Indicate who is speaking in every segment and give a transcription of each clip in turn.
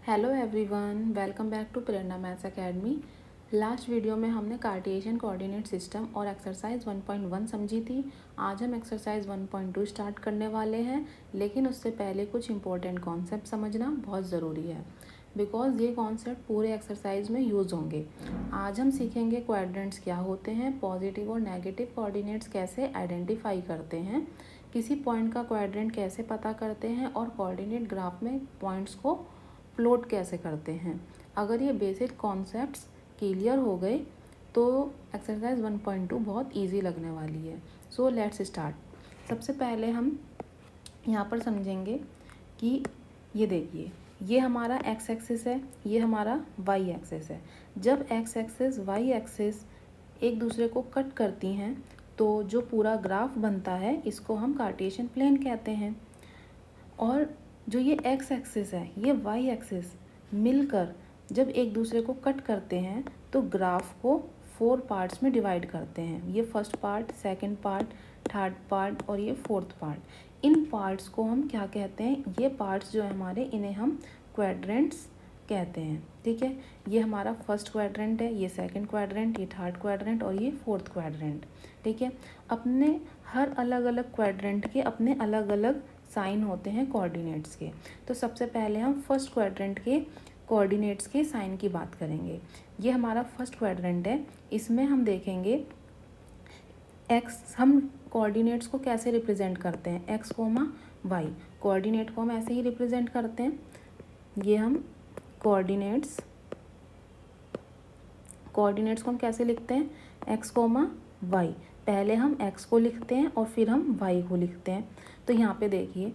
Speaker 1: Hello everyone, welcome back to Prerna maths academy. Last video में हमने cartesian coordinate system और exercise 1.1 समझी थी। आज हम एक्सरसाइज 1.2 स्टार्ट करने वाले हैं, लेकिन उससे पहले कुछ इंपॉर्टेंट कॉन्सेप्ट समझना बहुत ज़रूरी है, बिकॉज ये कॉन्सेप्ट पूरे एक्सरसाइज में यूज़ होंगे। आज हम सीखेंगे क्वाड्रेंट्स क्या होते हैं, पॉजिटिव और नेगेटिव कोऑर्डिनेट्स कैसे आइडेंटिफाई करते हैं, किसी पॉइंट का क्वाड्रेंट कैसे पता करते हैं और कोऑर्डिनेट ग्राफ में पॉइंट्स को प्लॉट कैसे करते हैं। अगर ये बेसिक कॉन्सेप्ट्स क्लियर हो गए तो एक्सरसाइज 1.2 बहुत इजी लगने वाली है। So let's start. सबसे पहले हम यहाँ पर समझेंगे कि ये देखिए, ये हमारा एक्स एक्सिस है, ये हमारा वाई एक्सिस है। जब एक्स एक्सिस वाई एक्सिस एक दूसरे को कट करती हैं तो जो पूरा ग्राफ बनता है इसको हम कार्टेशियन प्लेन कहते हैं। और जो ये एक्स एक्सिस है, ये वाई एक्सिस मिलकर जब एक दूसरे को कट करते हैं तो ग्राफ को 4 पार्ट्स में डिवाइड करते हैं। ये first part, second part, third part और ये फोर्थ पार्ट। इन पार्ट्स को हम क्या कहते हैं, ये पार्ट्स जो है हमारे, इन्हें हम क्वाड्रेंट्स कहते हैं। ठीक है, ये हमारा फर्स्ट क्वाड्रेंट है, ये सेकंड क्वाड्रेंट, ये थर्ड क्वाड्रेंट और ये फोर्थ क्वाड्रेंट। ठीक है, अपने हर अलग अलग क्वाड्रेंट के अपने अलग अलग साइन होते हैं कोऑर्डिनेट्स के। तो सबसे पहले हम फर्स्ट क्वाड्रेंट के कोऑर्डिनेट्स के साइन की बात करेंगे। ये हमारा फर्स्ट क्वाड्रेंट है, इसमें हम देखेंगे एक्स, हम कोऑर्डिनेट्स को कैसे रिप्रेजेंट करते हैं, एक्स कोमा वाई। कोऑर्डिनेट को हम ऐसे ही रिप्रेजेंट करते हैं। ये हम कोऑर्डिनेट्स को हम कैसे लिखते हैं, एक्स कोमा वाई। पहले हम एक्स को लिखते हैं और फिर हम वाई को लिखते हैं। तो यहाँ पे देखिए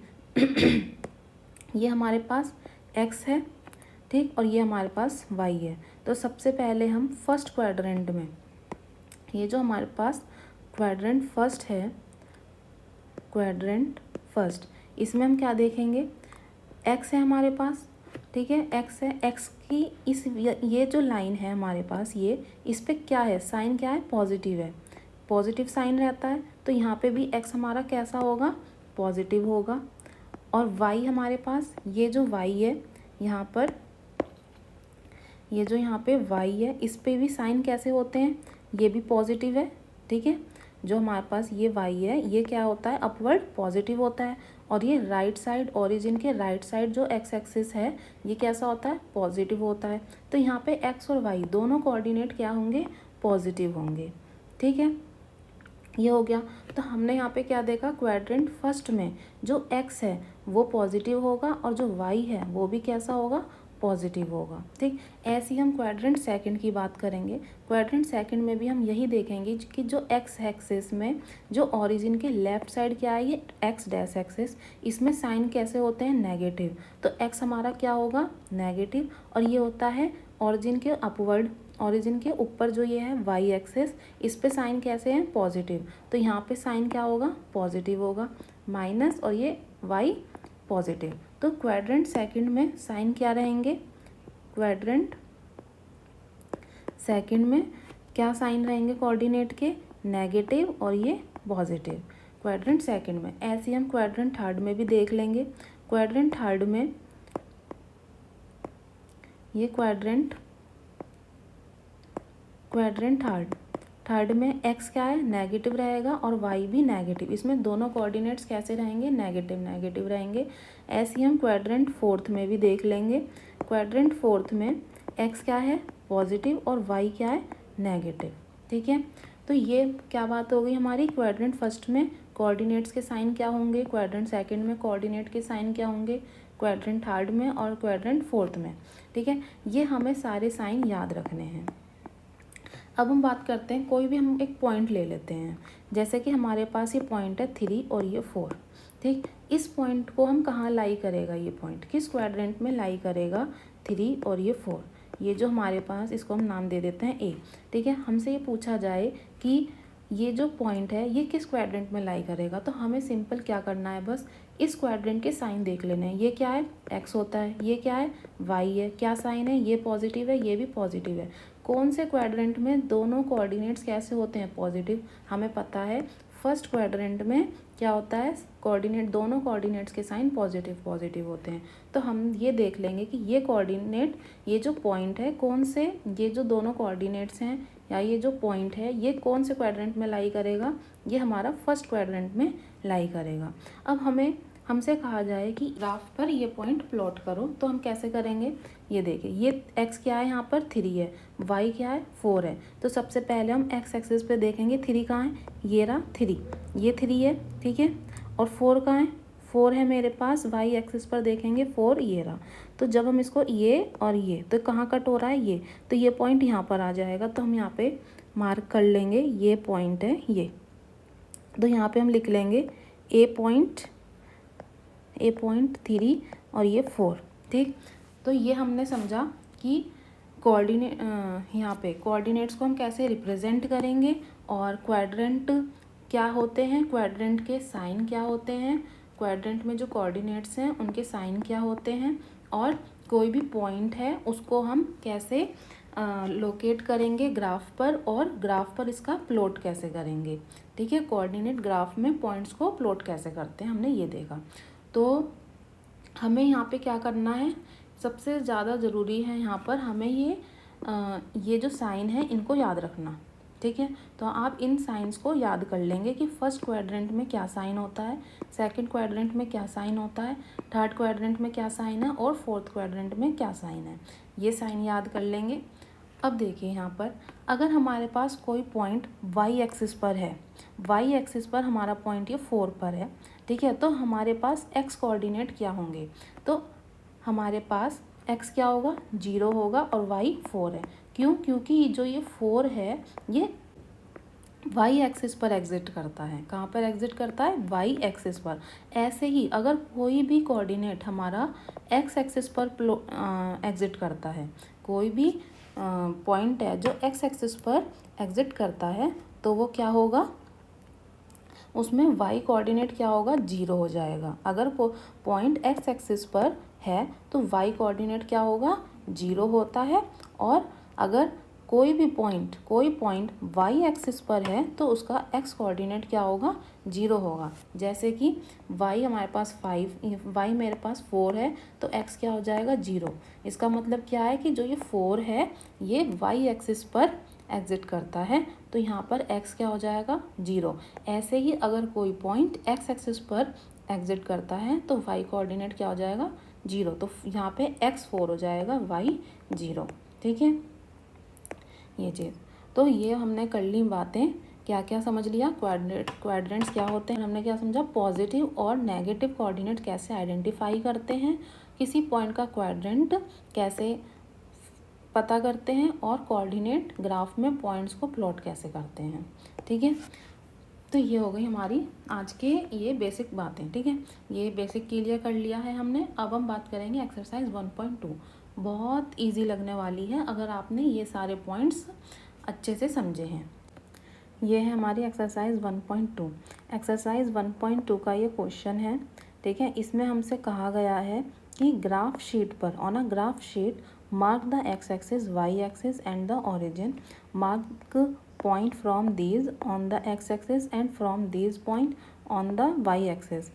Speaker 1: ये हमारे पास एक्स है, ठीक, और ये हमारे पास वाई है। तो सबसे पहले हम फर्स्ट क्वाड्रेंट में, ये जो हमारे पास क्वाड्रेंट फर्स्ट है, क्वाड्रेंट फर्स्ट, इसमें हम क्या देखेंगे, एक्स है हमारे पास। ठीक है, एक्स है, एक्स की ये जो लाइन है हमारे पास, ये इस पे क्या है, साइन क्या है, पॉजिटिव है, पॉजिटिव साइन रहता है। तो यहाँ पे भी एक्स हमारा कैसा होगा, पॉजिटिव होगा। और वाई हमारे पास, ये जो वाई है यहाँ पर, ये जो यहाँ पे वाई है, इस पे भी साइन कैसे होते हैं, ये भी पॉजिटिव है। ठीक है, जो हमारे पास ये वाई है, ये क्या होता है, अपवर्ड पॉजिटिव होता है। और ये राइट साइड, ओरिजिन के राइट साइड जो एक्स एक्सिस है, ये कैसा होता है, पॉजिटिव होता है। तो यहाँ पे एक्स और वाई दोनों कोऑर्डिनेट क्या होंगे, पॉजिटिव होंगे। ठीक है, ये हो गया। तो हमने यहाँ पे क्या देखा, क्वाड्रेंट फर्स्ट में जो एक्स है वो पॉजिटिव होगा और जो वाई है वो भी कैसा होगा, पॉजिटिव होगा। ठीक, ऐसे ही हम क्वाड्रेंट सेकंड की बात करेंगे। क्वाड्रेंट सेकंड में भी हम यही देखेंगे कि जो एक्स एक्सिस में जो ओरिजिन के लेफ्ट साइड क्या है, ये एक्स डैश एक्सिस, इसमें साइन कैसे होते हैं, नेगेटिव। तो एक्स हमारा क्या होगा, नेगेटिव, और ये होता है ओरिजिन के अपवर्ड, ओरिजिन के ऊपर जो ये है वाई एक्सिस, इस पे साइन कैसे हैं, पॉजिटिव। तो यहाँ पे साइन क्या होगा, पॉजिटिव होगा, माइनस, और ये वाई पॉजिटिव। तो क्वाड्रेंट सेकंड में साइन क्या रहेंगे, क्वाड्रेंट सेकंड में क्या साइन रहेंगे कोऑर्डिनेट के, नेगेटिव और ये पॉजिटिव, क्वाड्रेंट सेकंड में। ऐसे ही हम क्वाड्रेंट थर्ड में भी देख लेंगे। क्वाड्रेंट थर्ड में, ये क्वाड्रेंट थर्ड में एक्स क्या है, नेगेटिव रहेगा और वाई भी नेगेटिव। इसमें दोनों कोऑर्डिनेट्स कैसे रहेंगे, नेगेटिव नेगेटिव रहेंगे। ऐसे ही हम क्वाड्रेंट फोर्थ में भी देख लेंगे। क्वाड्रेंट फोर्थ में एक्स क्या है, पॉजिटिव, और वाई क्या है, नेगेटिव। ठीक है, तो ये क्या बात हो गई हमारी, क्वाड्रेंट फर्स्ट में कोऑर्डिनेट्स के साइन क्या होंगे, क्वाड्रेंट सेकंड में कोऑर्डिनेट के साइन क्या होंगे, क्वाड्रेंट थर्ड में और क्वाड्रेंट फोर्थ में। ठीक है, ये हमें सारे साइन याद रखने हैं। अब हम बात करते हैं, कोई भी हम एक पॉइंट ले लेते हैं, जैसे कि हमारे पास ये पॉइंट है 3 और ये 4। ठीक, इस पॉइंट को हम कहाँ लाई करेगा, ये पॉइंट किस क्वाड्रेंट में लाई करेगा, 3 और ये 4। ये जो हमारे पास, इसको हम नाम दे देते हैं ए। ठीक है, हमसे ये पूछा जाए कि ये जो पॉइंट है ये किस क्वाड्रेंट में लाई करेगा, तो हमें सिंपल क्या करना है, बस इस क्वाड्रेंट के साइन देख लेने हैं। ये क्या है, एक्स होता है, ये क्या है, वाई है, क्या साइन है, ये पॉजिटिव है, ये भी पॉजिटिव है। कौन से क्वाड्रेंट में दोनों कोऑर्डिनेट्स कैसे होते हैं, पॉजिटिव, हमें पता है। फर्स्ट क्वाड्रेंट में क्या होता है, कोऑर्डिनेट दोनों कोऑर्डिनेट्स के साइन पॉजिटिव पॉजिटिव होते हैं। तो हम ये देख लेंगे कि ये कोऑर्डिनेट, ये जो पॉइंट है कौन से, ये जो दोनों कोऑर्डिनेट्स हैं या ये जो पॉइंट है ये कौन से क्वाड्रेंट में लाई करेगा, ये हमारा फर्स्ट क्वाड्रेंट में लाई करेगा। अब हमसे कहा जाए कि ग्राफ पर ये पॉइंट प्लॉट करो, तो हम कैसे करेंगे। ये देखिए, ये x क्या है, यहाँ पर 3 है, y क्या है 4 है। तो सबसे पहले हम x एक्सिस पे देखेंगे 3 कहाँ है, ये रहा 3, ये 3 है, ठीक है। और 4 कहाँ है, 4 है मेरे पास। y एक्सिस पर देखेंगे 4, ये रहा। तो जब हम इसको ये और ये, तो कहाँ कट हो रहा है, ये, तो ये पॉइंट यहाँ पर आ जाएगा। तो हम यहाँ पे मार्क कर लेंगे, ये पॉइंट है ये। तो यहाँ पे हम लिख लेंगे ए पॉइंट 3 और ये 4, ठीक। तो ये हमने समझा कि कोऑर्डिनेट, यहाँ पे कोऑर्डिनेट्स को हम कैसे रिप्रेजेंट करेंगे और क्वाड्रेंट क्या होते हैं, क्वाड्रेंट के साइन क्या होते हैं, क्वाड्रेंट में जो कोऑर्डिनेट्स हैं उनके साइन क्या होते हैं, और कोई भी पॉइंट है उसको हम कैसे लोकेट करेंगे ग्राफ पर, और ग्राफ पर इसका प्लॉट कैसे करेंगे, ठीक है। कोऑर्डिनेट ग्राफ में पॉइंट्स को प्लॉट कैसे करते हैं हमने ये देखा। तो हमें यहाँ पे क्या करना है, सबसे ज़्यादा ज़रूरी है यहाँ पर हमें ये जो साइन है इनको याद रखना, ठीक है। तो आप इन साइंस को याद कर लेंगे कि फर्स्ट क्वाड्रेंट में क्या साइन होता है, सेकंड क्वाड्रेंट में क्या साइन होता है, थर्ड क्वाड्रेंट में क्या साइन है और फोर्थ क्वाड्रेंट में क्या साइन है, ये साइन याद कर लेंगे। अब देखिए यहाँ पर अगर हमारे पास कोई पॉइंट y एक्सिस पर है, y एक्सिस पर हमारा पॉइंट ये 4 पर है, ठीक है। तो हमारे पास x कोऑर्डिनेट क्या होंगे, तो हमारे पास x क्या होगा, 0 होगा और y 4 है। क्यों, क्योंकि जो ये 4 है ये y एक्सिस पर एग्जिट करता है। कहाँ पर एग्जिट करता है, y एक्सिस पर। ऐसे ही अगर कोई भी कोऑर्डिनेट हमारा x एक्सिस पर एग्जिट करता है, कोई भी पॉइंट है जो x एक्सिस पर एग्जिट करता है, तो वो क्या होगा, उसमें y कोऑर्डिनेट क्या होगा, 0 हो जाएगा। अगर पॉइंट x एक्सिस पर है तो y कोऑर्डिनेट क्या होगा, 0 होता है। और अगर कोई पॉइंट y एक्सिस पर है तो उसका x कोऑर्डिनेट क्या होगा, 0 होगा। जैसे कि y हमारे पास 5, y मेरे पास 4 है, तो x क्या हो जाएगा, 0। इसका मतलब क्या है कि जो ये 4 है ये y एक्सिस पर एग्जिट करता है, तो यहाँ पर x क्या हो जाएगा, 0। ऐसे ही अगर कोई पॉइंट x एक्सिस पर एग्जिट करता है तो y कोऑर्डिनेट क्या हो जाएगा, 0। तो यहाँ पे x 4 हो जाएगा, y 0, ठीक है। ये चीज़, तो ये हमने कर ली बातें, क्या क्या समझ लिया, क्वाड्रेंट्स क्या होते हैं, हमने क्या समझा, पॉजिटिव और नेगेटिव कोऑर्डिनेट कैसे आइडेंटिफाई करते हैं, किसी पॉइंट का क्वाड्रेंट कैसे पता करते हैं, और कोऑर्डिनेट ग्राफ में पॉइंट्स को प्लॉट कैसे करते हैं, ठीक है। तो ये हो गई हमारी आज के ये बेसिक बातें, ठीक है। ये बेसिक क्लियर कर लिया है हमने। अब हम बात करेंगे एक्सरसाइज 1.2। बहुत इजी लगने वाली है अगर आपने ये सारे पॉइंट्स अच्छे से समझे हैं। ये है हमारी एक्सरसाइज 1.2। एक्सरसाइज 1.2 का ये क्वेश्चन है, ठीक है। इसमें हमसे कहा गया है कि ग्राफ शीट पर, on a graph sheet mark the x axis, y axis and the origin, mark point from these on the x axis and from these point on the y axis।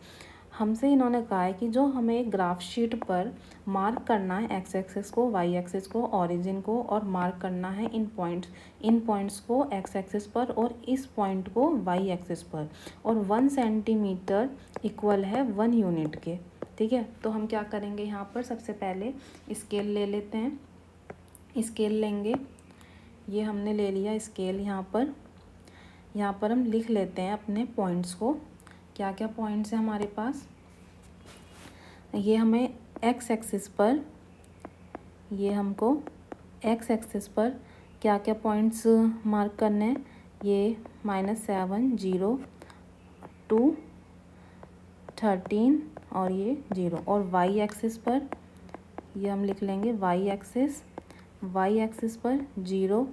Speaker 1: हमसे इन्होंने कहा है कि जो हमें एक graph sheet पर mark करना है x एक्सिस को, y एक्सिस को, ओरिजिन को, और मार्क करना है इन पॉइंट्स को x एक्सिस पर और इस पॉइंट को y एक्सिस पर, और 1 सेंटीमीटर इक्वल है 1 यूनिट के, ठीक है। तो हम क्या करेंगे, यहाँ पर सबसे पहले स्केल ले लेते हैं, स्केल लेंगे। ये हमने ले लिया स्केल। यहाँ पर हम लिख लेते हैं अपने पॉइंट्स को, क्या क्या पॉइंट्स हैं हमारे पास। ये हमें x एक्सिस पर, ये हमको x एक्सिस पर क्या क्या पॉइंट्स मार्क करने हैं, ये -7, 0, 2, 13 और ये 0। और y एक्सिस पर ये हम लिख लेंगे y एक्सिस पर 0,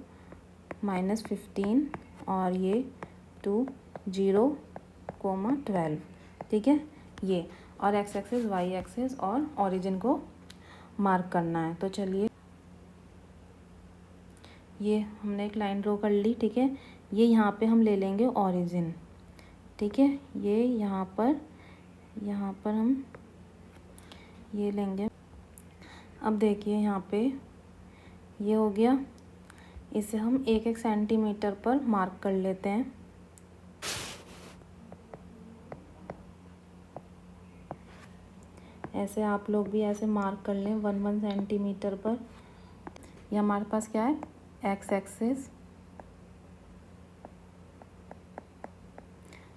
Speaker 1: -15 और ये 2, 0, 12, ठीक है ये। और x एक्सिस, y एक्सिस और ओरिजिन को मार्क करना है। तो चलिए, ये हमने एक लाइन ड्रॉ कर ली, ठीक है। ये यहाँ पे हम ले लेंगे ओरिजिन, ठीक है। ये यहाँ पर यहाँ पर हम ये लेंगे। अब देखिए यहाँ पे ये हो गया, इसे हम 1-1 सेंटीमीटर पर मार्क कर लेते हैं। ऐसे आप लोग भी ऐसे मार्क कर लें 1-1 सेंटीमीटर पर। ये हमारे पास क्या है, एक्स एक्सिस,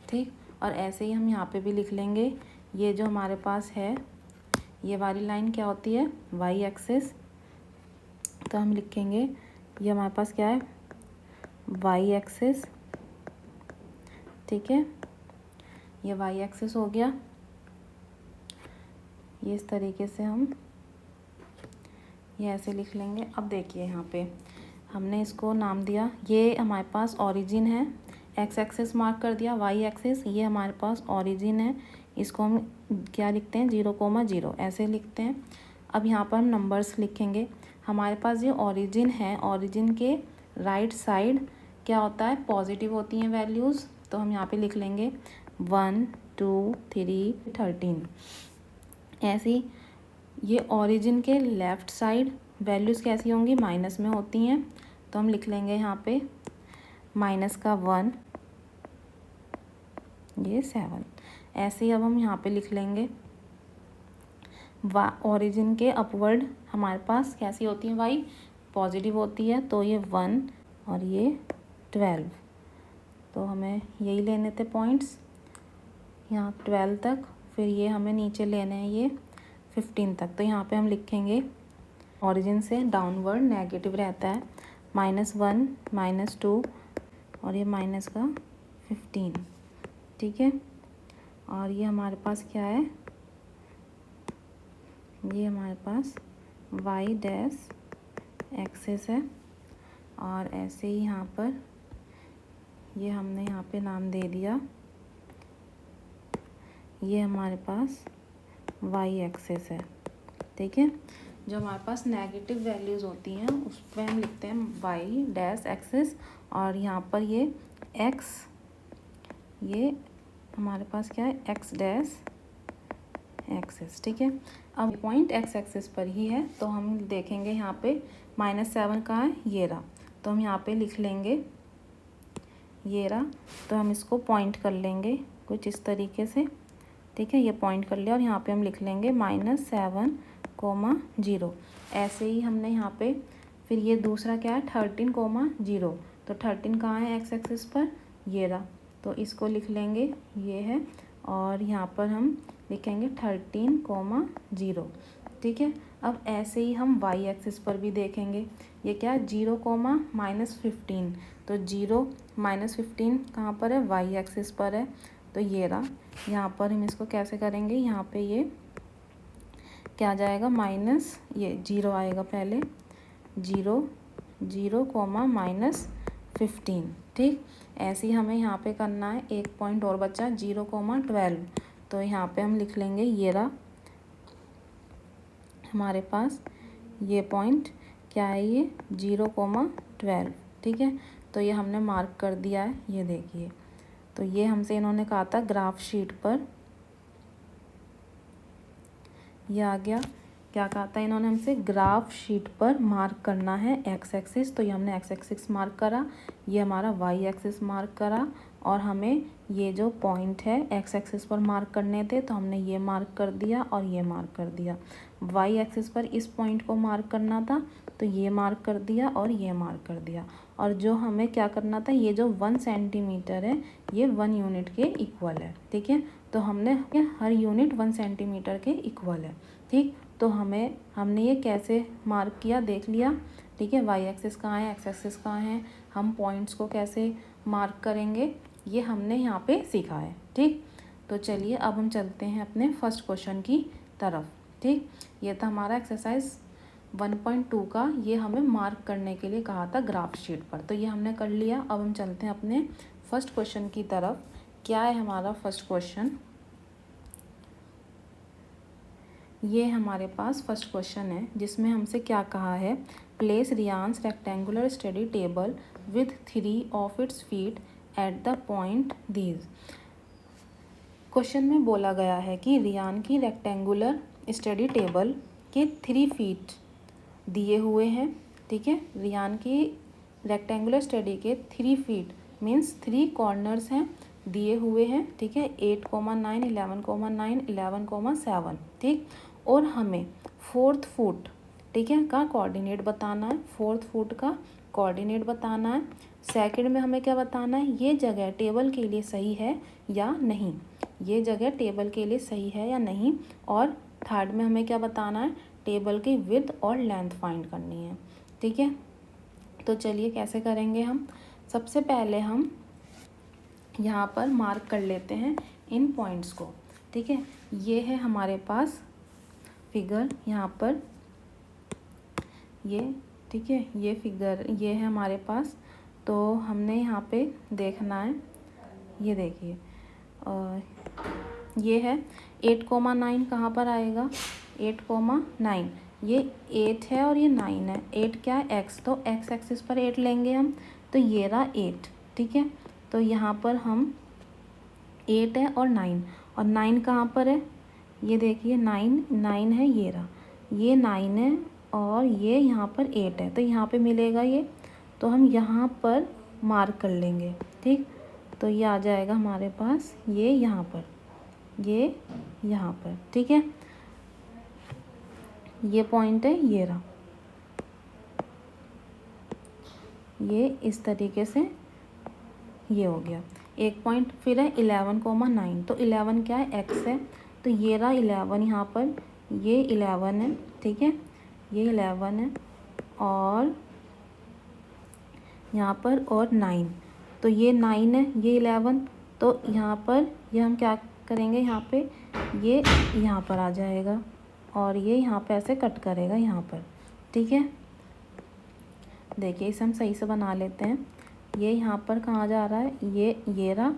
Speaker 1: ठीक। और ऐसे ही हम यहाँ पे भी लिख लेंगे, ये जो हमारे पास है ये वाली लाइन क्या होती है, वाई एक्सिस। तो हम लिखेंगे ये हमारे पास क्या है, वाई एक्सिस, ठीक है। ये वाई एक्सिस हो गया। ये इस तरीके से हम ये ऐसे लिख लेंगे। अब देखिए यहाँ पे हमने इसको नाम दिया, ये हमारे पास ओरिजिन है, एक्स एक्सिस मार्क कर दिया, वाई एक्सिस ये हमारे पास ओरिजिन है, इसको हम क्या लिखते हैं, 0,0 ऐसे लिखते हैं। अब यहाँ पर हम नंबर्स लिखेंगे। हमारे पास ये ओरिजिन है, ओरिजिन के राइट साइड क्या होता है, पॉजिटिव होती हैं वैल्यूज़। तो हम यहाँ पे लिख लेंगे 1, 2, 3, 13। ऐसे ही ये ओरिजिन के लेफ़्ट साइड वैल्यूज़ कैसी होंगी, माइनस में होती हैं। तो हम लिख लेंगे यहाँ पे -1, ये 7। ऐसे ही अब हम यहाँ पे लिख लेंगे ओरिजिन के अपवर्ड हमारे पास कैसी होती है, वाई पॉजिटिव होती है। तो ये 1 और ये 12। तो हमें यही लेने थे पॉइंट्स यहाँ 12 तक, फिर ये हमें नीचे लेने हैं ये 15 तक। तो यहाँ पे हम लिखेंगे ओरिजिन से डाउनवर्ड नेगेटिव रहता है, -1, -2 और ये माइनस का 15, ठीक है। और ये हमारे पास क्या है, ये हमारे पास वाई डैश एक्सिस है। और ऐसे ही यहाँ पर ये हमने यहाँ पे नाम दे दिया, ये हमारे पास वाई एक्सिस है, ठीक है। जो हमारे पास नेगेटिव वैल्यूज़ होती हैं उस पर हम लिखते हैं वाई डैश एक्सिस। और यहाँ पर ये एक्स, ये हमारे पास क्या है, एक्स डैश एक्सिस, ठीक है। अब पॉइंट एक्स एक्सिस पर ही है, तो हम देखेंगे यहाँ पे -7 कहाँ है, ये रहा। तो हम यहाँ पे लिख लेंगे ये रहा। तो हम इसको पॉइंट कर लेंगे कुछ इस तरीके से, ठीक है। ये पॉइंट कर लिया और यहाँ पे हम लिख लेंगे -7,0। ऐसे ही हमने यहाँ पे फिर ये दूसरा क्या है, 13,0। तो 13 कहाँ है एक्स एक्सिस पर, ये रहा। तो इसको लिख लेंगे, ये है। और यहाँ पर हम लिखेंगे 13,0, ठीक है। अब ऐसे ही हम वाई एक्सिस पर भी देखेंगे, ये क्या है, 0,-15। तो 0 -15 कहाँ पर है, वाई एक्सिस पर है। तो ये रहा। यहाँ पर हम इसको कैसे करेंगे, यहाँ पे ये क्या आ जाएगा, माइनस ये 0 आएगा पहले, 0, 0,-15, ठीक। ऐसे ही हमें यहाँ पे करना है, एक पॉइंट और बचा 0,12। तो यहाँ पे हम लिख लेंगे ये रहा हमारे पास, ये पॉइंट क्या है, ये 0,12, ठीक है। तो ये हमने मार्क कर दिया है, ये देखिए। तो ये हमसे इन्होंने कहा था ग्राफ शीट पर, ये आ गया। क्या कहा था इन्होंने हमसे, ग्राफ शीट पर मार्क करना है एक्स एक्सिस। तो ये हमने एक्स एक्सिस मार्क करा, ये हमारा वाई एक्सिस मार्क करा। और हमें ये जो पॉइंट है एक्स एक्सिस पर मार्क करने थे, तो हमने ये मार्क कर दिया और ये मार्क कर दिया। वाई एक्सिस पर इस पॉइंट को मार्क करना था, तो ये मार्क कर दिया और ये मार्क कर दिया। और जो हमें क्या करना था, ये जो 1 सेंटीमीटर है ये 1 यूनिट के इक्वल है, ठीक है। तो हमने हर यूनिट 1 सेंटीमीटर के इक्वल है, ठीक। तो हमने ये कैसे मार्क किया, देख लिया, ठीक है। वाई एक्सिस कहाँ है, एक्स एक्सिस कहाँ है, हम पॉइंट्स को कैसे मार्क करेंगे, ये हमने यहाँ पे सीखा है, ठीक। तो चलिए अब हम चलते हैं अपने फर्स्ट क्वेश्चन की तरफ, ठीक। ये था हमारा एक्सरसाइज 1.2 का, ये हमें मार्क करने के लिए कहा था ग्राफ शीट पर। तो ये हमने कर लिया। अब हम चलते हैं अपने फर्स्ट क्वेश्चन की तरफ। क्या है हमारा फर्स्ट क्वेश्चन, ये हमारे पास फर्स्ट क्वेश्चन है, जिसमें हमसे क्या कहा है, place Riyan's rectangular study table with 3 of its feet at the point these. Question में बोला गया है कि रियान की रेक्टेंगुलर स्टडी टेबल के 3 फीट दिए हुए हैं। ठीक है, रियान की रेक्टेंगुलर स्टडी के 3 फीट मीन्स 3 कॉर्नर्स हैं, दिए हुए हैं। ठीक है, 8,9, 11,9, 11,7। ठीक, और हमें 4th फुट, ठीक है, का कोऑर्डिनेट बताना है। 4th फुट का कोऑर्डिनेट बताना है। सेकंड में हमें क्या बताना है, ये जगह टेबल के लिए सही है या नहीं, ये जगह टेबल के लिए सही है या नहीं। और थर्ड में हमें क्या बताना है, टेबल की विड्थ और लेंथ फाइंड करनी है। ठीक है, तो चलिए कैसे करेंगे हम। सबसे पहले हम यहाँ पर मार्क कर लेते हैं इन पॉइंट्स को। ठीक है, ये है हमारे पास फिगर यहाँ पर, ये ठीक है, ये फिगर ये है हमारे पास। तो हमने यहाँ पे देखना है, ये देखिए ये है 8,9 कहाँ पर आएगा, 8,9 ये 8 है और ये 9 है। 8 क्या है, x, तो x एक्सिस पर 8 लेंगे हम, तो ये रहा 8। ठीक है, तो यहाँ पर हम 8 है और 9, और 9 कहाँ पर है, ये देखिए 9 है, ये रहा, ये 9 है और ये यहाँ पर 8 है, तो यहाँ पे मिलेगा ये, तो हम यहाँ पर मार्क कर लेंगे। ठीक, तो ये आ जाएगा हमारे पास, ये यहाँ पर, ये यहाँ पर। ठीक है, ये पॉइंट है, ये रहा, ये इस तरीके से ये हो गया एक पॉइंट। फिर है 11,9, तो 11 क्या है, x है, तो ये रहा 11 यहाँ पर, ये 11 है। ठीक है, ये 11 है और यहाँ पर और 9, तो ये 9 है, ये 11, तो यहाँ पर ये हम क्या करेंगे, यहाँ पे ये यहाँ पर आ जाएगा और ये यहाँ पे ऐसे कट करेगा यहाँ पर। ठीक है, देखिए इसे हम सही से बना लेते हैं। ये यहाँ पर कहाँ जा रहा है, ये रहा।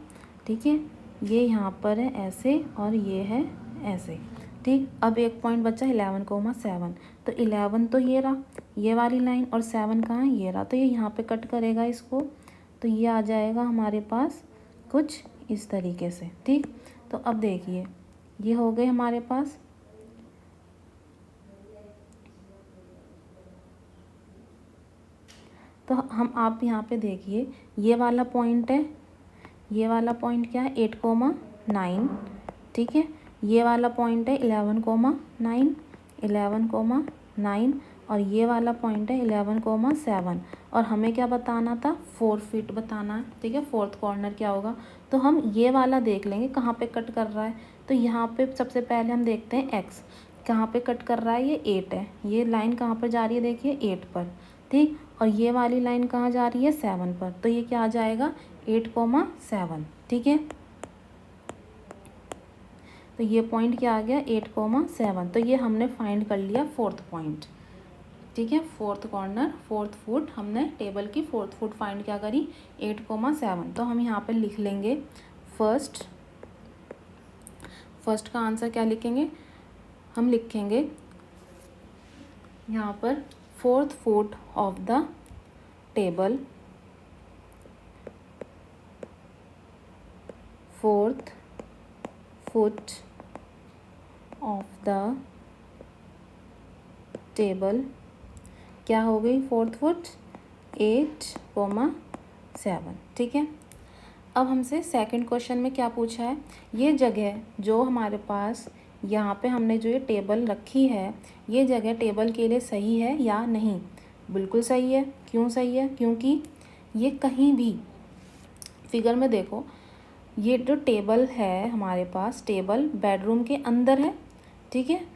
Speaker 1: ठीक है, ये यहाँ पर है ऐसे और ये है ऐसे। ठीक, अब एक पॉइंट बचा 11,7, तो 11 तो ये रहा, ये वाली लाइन, और 7 कहाँ है, ये रहा, तो ये यहाँ पे कट करेगा इसको, तो ये आ जाएगा हमारे पास कुछ इस तरीके से। ठीक, तो अब देखिए ये हो गए हमारे पास। तो हम आप यहाँ पे देखिए ये वाला पॉइंट है, ये वाला पॉइंट क्या है, 8,9। ठीक है, ये वाला पॉइंट है 11,9, 11,9, और ये वाला पॉइंट है 11,7। और हमें क्या बताना था, 4 फीट बताना है। ठीक है, 4th कॉर्नर क्या होगा, तो हम ये वाला देख लेंगे कहाँ पे कट कर रहा है। तो यहाँ पे सबसे पहले हम देखते हैं x कहाँ पे कट कर रहा है, ये 8 है, ये लाइन कहाँ पर जा रही है, देखिए 8 पर। ठीक, और ये वाली लाइन कहाँ जा रही है, 7 पर, तो ये क्या आ जाएगा, 8,7। ठीक है, तो ये पॉइंट क्या आ गया, 8,7। तो ये हमने फाइंड कर लिया 4th पॉइंट। ठीक है, 4th कॉर्नर, 4th फुट, हमने टेबल की 4th फुट फाइंड क्या करी, 8,7। तो हम यहाँ पे लिख लेंगे फर्स्ट का आंसर क्या लिखेंगे, हम लिखेंगे यहाँ पर 4th foot of the table, 4th foot of the table क्या हो गई, 4th फुट 8,7। ठीक है, अब हमसे सेकंड क्वेश्चन में क्या पूछा है, ये जगह जो हमारे पास यहाँ पे हमने जो ये टेबल रखी है, ये जगह टेबल के लिए सही है या नहीं। बिल्कुल सही है। क्यों सही है, क्योंकि ये कहीं भी फिगर में देखो, ये जो टेबल है हमारे पास, टेबल बेडरूम के अंदर है। ठीक है,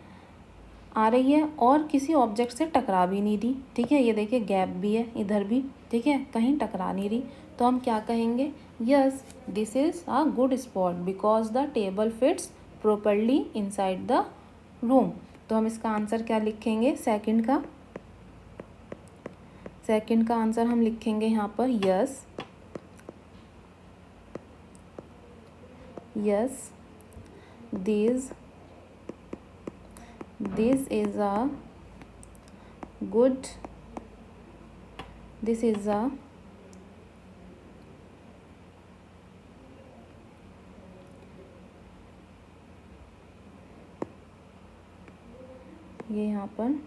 Speaker 1: आ रही है और किसी ऑब्जेक्ट से टकरा भी नहीं रही। ठीक है, ये देखिए गैप भी है इधर भी। ठीक है, कहीं टकरा नहीं रही, तो हम क्या कहेंगे, yes this is a good spot because the table fits properly inside the room. तो हम इसका आंसर क्या लिखेंगे, सेकंड का आंसर हम लिखेंगे यहाँ पर yes, yes this is a good, this is a ये यहाँ पर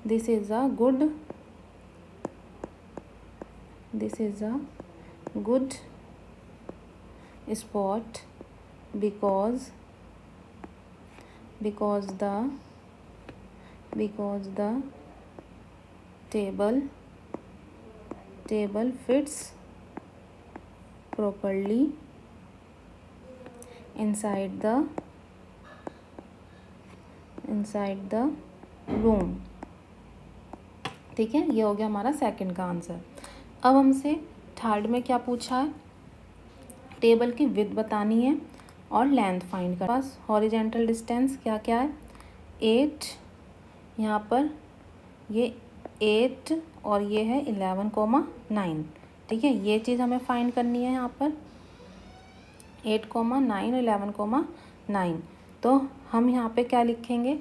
Speaker 1: this is a good spot because the table fits properly inside the room। ठीक है, ये हो गया हमारा सेकंड का आंसर। अब हमसे थर्ड में क्या पूछा है, टेबल की विड्थ बतानी है और लेंथ फाइंड कर। पास हॉरिजेंटल डिस्टेंस क्या क्या है, 8, यहाँ पर ये 8 और ये है 11,9। ठीक है, ये चीज़ हमें फाइंड करनी है यहाँ पर 8,9 और 11,9। तो हम यहाँ पे क्या लिखेंगे,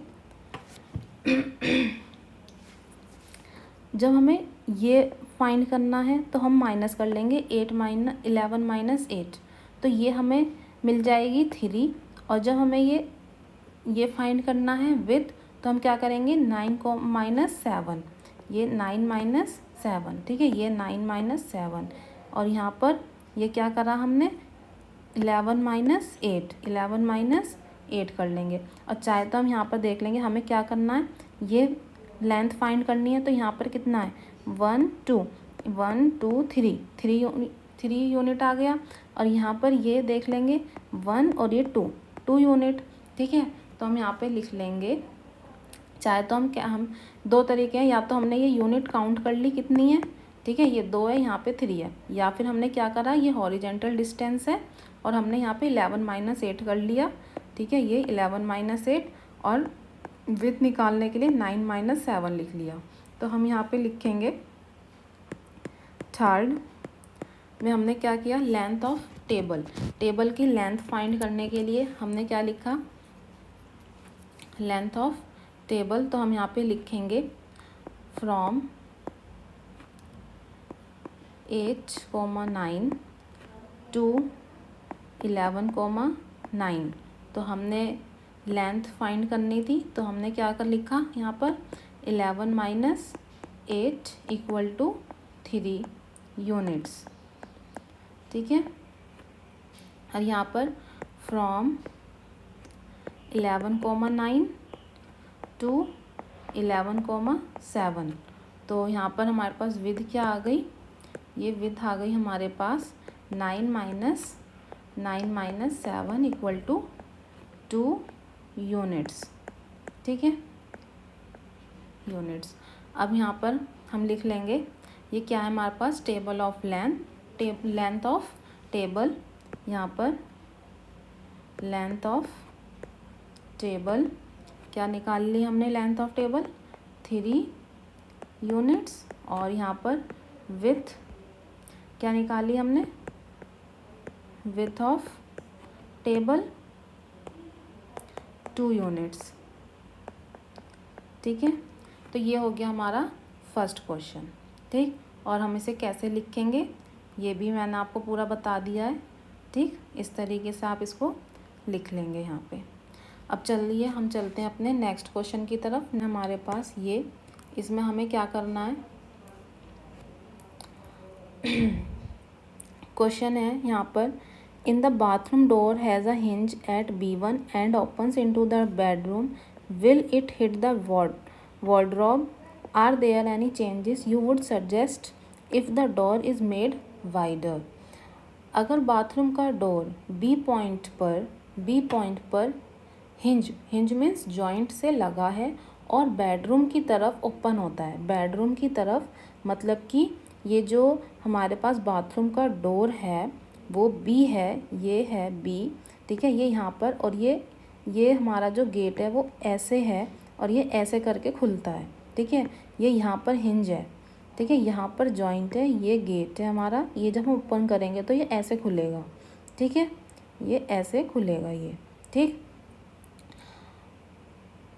Speaker 1: जब हमें ये फाइंड करना है तो हम माइनस कर लेंगे 11 माइनस 8, तो ये हमें मिल जाएगी 3। और जब हमें ये फाइंड करना है विथ, तो हम क्या करेंगे 9 को माइनस 7, ये 9 माइनस 7। ठीक है, ये 9 माइनस 7 और यहाँ पर ये क्या करा हमने 11 माइनस 8 कर लेंगे। और चाहे तो हम यहाँ पर देख लेंगे हमें क्या करना है, ये लेंथ फाइंड करनी है। तो यहाँ पर कितना है 1 2 3 यूनिट आ गया। और यहाँ पर ये देख लेंगे 1 और ये 2 यूनिट। ठीक है, तो हम यहाँ पे लिख लेंगे, चाहे तो हम दो तरीके हैं, या तो हमने ये यूनिट काउंट कर ली कितनी है। ठीक है, ये 2 है, यहाँ पे 3 है, या फिर हमने क्या करा, ये हॉरिजेंटल डिस्टेंस है और हमने यहाँ पे 11 माइनस 8 कर लिया। ठीक है, ये 11 माइनस 8 और विड्थ निकालने के लिए 9 माइनस 7 लिख लिया। तो हम यहाँ पे लिखेंगे थर्ड में हमने क्या किया, लेंथ ऑफ टेबल की लेंथ फाइंड करने के लिए हमने क्या लिखा, लेंथ ऑफ टेबल। तो हम यहाँ पे लिखेंगे फ्रॉम 8,9 टू 11,9। तो हमने लेंथ फाइंड करनी थी, तो हमने क्या कर लिखा यहाँ पर 11 माइनस 8 इक्वल टू 3 यूनिट्स। ठीक है, और यहाँ पर फ्रॉम 11,9 टू 11,7। तो यहाँ पर हमारे पास विड्थ क्या आ गई, ये विड्थ आ गई हमारे पास 9 माइनस 7 इक्वल टू 2 यूनिट्स। ठीक है, यूनिट्स। अब यहाँ पर हम लिख लेंगे, ये क्या है हमारे पास, table of length of table. यहाँ पर लेंथ ऑफ टेबल क्या निकाल ली हमने, लेंथ ऑफ टेबल 3 यूनिट्स। और यहाँ पर विड्थ क्या निकाली हमने, विड्थ ऑफ टेबल 2 यूनिट्स। ठीक है, तो ये हो गया हमारा फर्स्ट क्वेश्चन। ठीक, और हम इसे कैसे लिखेंगे ये भी मैंने आपको पूरा बता दिया है। ठीक, इस तरीके से आप इसको लिख लेंगे यहाँ पे। अब चलिए हम चलते हैं अपने नेक्स्ट क्वेश्चन की तरफ। हमारे पास ये, इसमें हमें क्या करना है, क्वेश्चन है यहाँ पर, in the bathroom door has a hinge at B1 and opens into the bedroom, will it hit the wardrobe? Are there any changes you would suggest if the door is made wider? अगर bathroom का door B point पर hinge means joint से लगा है और bedroom की तरफ open होता है, बेडरूम की तरफ मतलब कि ये जो हमारे पास बाथरूम का डोर है वो बी है, ये है बी। ठीक है, ये यहाँ पर, और ये हमारा जो गेट है वो ऐसे है और ये ऐसे करके खुलता है। ठीक है, ये यहाँ पर हिंज है। ठीक है, यहाँ पर जॉइंट है, ये गेट है हमारा, ये जब हम ओपन करेंगे तो ये ऐसे खुलेगा। ठीक है, ये ऐसे खुलेगा, ये ठीक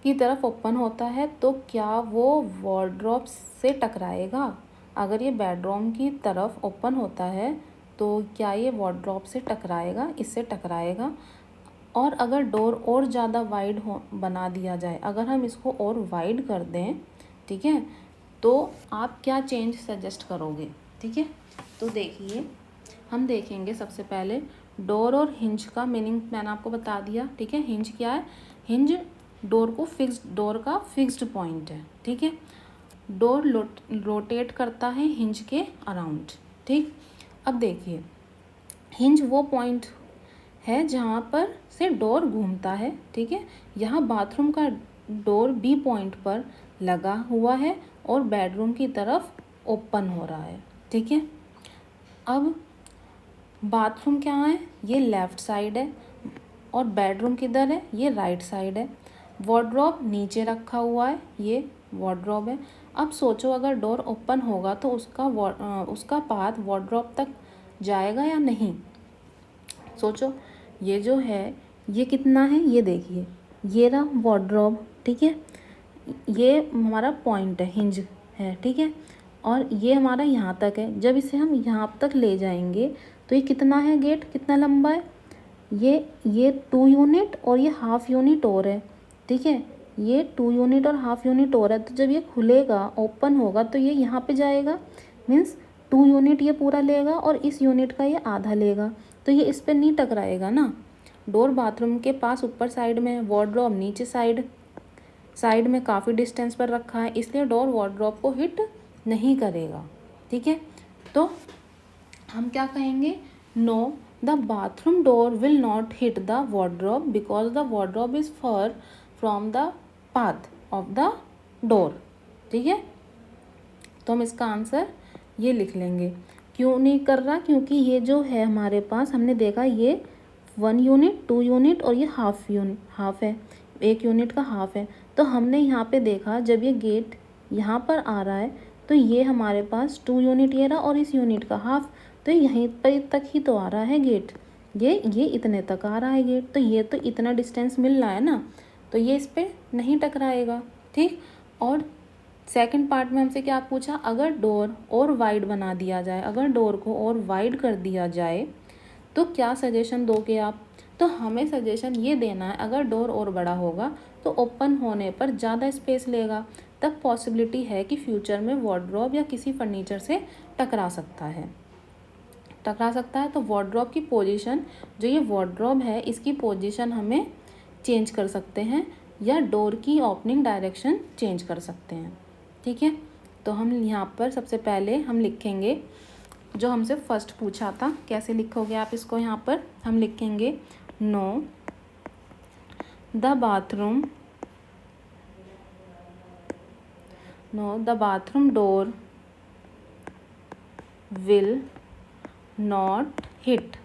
Speaker 1: की तरफ ओपन होता है। तो क्या वो वार्डरोब से टकराएगा? अगर ये बेडरूम की तरफ ओपन होता है तो क्या ये वार्डरोब से टकराएगा? इससे टकराएगा। और अगर डोर और ज़्यादा वाइड हो बना दिया जाए, अगर हम इसको और वाइड कर दें, ठीक है, तो आप क्या चेंज सजेस्ट करोगे? ठीक है, तो देखिए हम देखेंगे सबसे पहले डोर और हिंज का मीनिंग मैंने आपको बता दिया। ठीक है, हिंज क्या है? हिंज डोर का फिक्स्ड पॉइंट है। ठीक है, डोर रोटेट करता है हिंज के अराउंड। ठीक, अब देखिए हिंज वो पॉइंट है जहाँ पर से डोर घूमता है। ठीक है, यहाँ बाथरूम का डोर बी पॉइंट पर लगा हुआ है और बेडरूम की तरफ ओपन हो रहा है। ठीक है, अब बाथरूम क्या है? ये लेफ़्ट साइड है और बेडरूम किधर है? ये राइट साइड है। वार्डरोब नीचे रखा हुआ है, ये वार्डरोब है। अब सोचो अगर डोर ओपन होगा तो उसका पाथ वार्डरोब तक जाएगा या नहीं? सोचो, ये जो है ये कितना है? ये देखिए, ये रहा वार्डरोब। ठीक है, ये हमारा पॉइंट है, हिंज है। ठीक है, और ये हमारा यहाँ तक है। जब इसे हम यहाँ तक ले जाएंगे तो ये कितना है? गेट कितना लंबा है? ये 2 यूनिट और ये हाफ यूनिट और है। ठीक है, ये 2 यूनिट और हाफ यूनिट और है। तो जब ये खुलेगा, ओपन होगा, तो ये यहाँ पे जाएगा, मीन्स 2 यूनिट ये पूरा लेगा और इस यूनिट का ये आधा लेगा, तो ये इस पर नहीं टकराएगा ना। डोर बाथरूम के पास ऊपर साइड में, वार्डरोब नीचे साइड में काफ़ी डिस्टेंस पर रखा है, इसलिए डोर वार्डरोब को हिट नहीं करेगा। ठीक है, तो हम क्या कहेंगे? No, the bathroom door will not hit the wardrobe because the wardrobe is far from the path of the door. ठीक है, तो हम इसका आंसर ये लिख लेंगे। क्यों नहीं कर रहा? क्योंकि ये जो है हमारे पास, हमने देखा ये 1 यूनिट, 2 यूनिट और ये हाफ है, 1 यूनिट का हाफ है। तो हमने यहाँ पे देखा जब ये गेट यहाँ पर आ रहा है तो ये हमारे पास 2 यूनिट ये रहा और इस यूनिट का हाफ, तो यहीं पर तक ही तो आ रहा है गेट। ये इतने तक आ रहा है गेट, तो ये तो इतना डिस्टेंस मिल रहा है ना, तो ये इस पर नहीं टकराएगा। ठीक, और सेकंड पार्ट में हमसे क्या पूछा? अगर डोर और वाइड बना दिया जाए, अगर डोर को और वाइड कर दिया जाए तो क्या सजेशन दोगे आप? तो हमें सजेशन ये देना है, अगर डोर और बड़ा होगा तो ओपन होने पर ज़्यादा स्पेस लेगा, तब पॉसिबिलिटी है कि फ्यूचर में वार्डरोब या किसी फर्नीचर से टकरा सकता है। तो वार्डरोब की पोजीशन, जो ये वार्डरोब है इसकी पोजीशन हमें चेंज कर सकते हैं या डोर की ओपनिंग डायरेक्शन चेंज कर सकते हैं। ठीक है, तो हम यहाँ पर सबसे पहले हम लिखेंगे जो हमसे फर्स्ट पूछा था। कैसे लिखोगे आप इसको? यहाँ पर हम लिखेंगे no, the bathroom door will not hit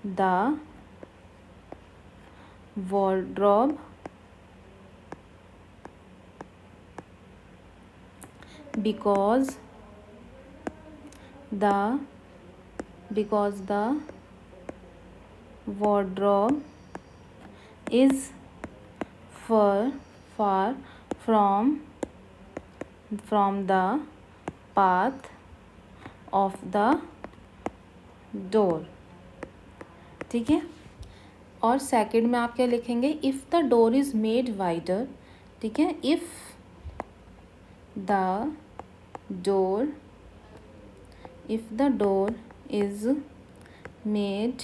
Speaker 1: the wardrobe because the wardrobe is far from the path of the door। ठीक है, और सेकंड में आप क्या लिखेंगे? If the door is made wider. ठीक है, if the door is made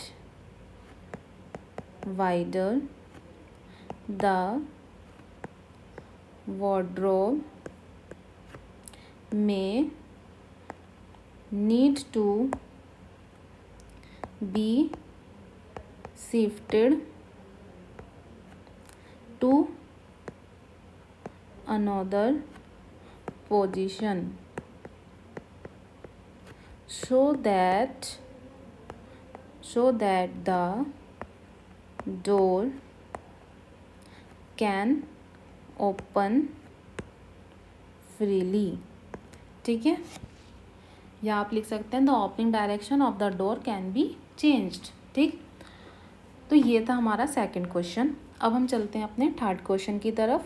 Speaker 1: wider the wardrobe may need to be shifted to another position so that the door can open freely। ठीक है, या आप लिख सकते हैं the opening direction of the door can be changed. ठीक, तो ये था हमारा सेकंड क्वेश्चन। अब हम चलते हैं अपने थर्ड क्वेश्चन की तरफ।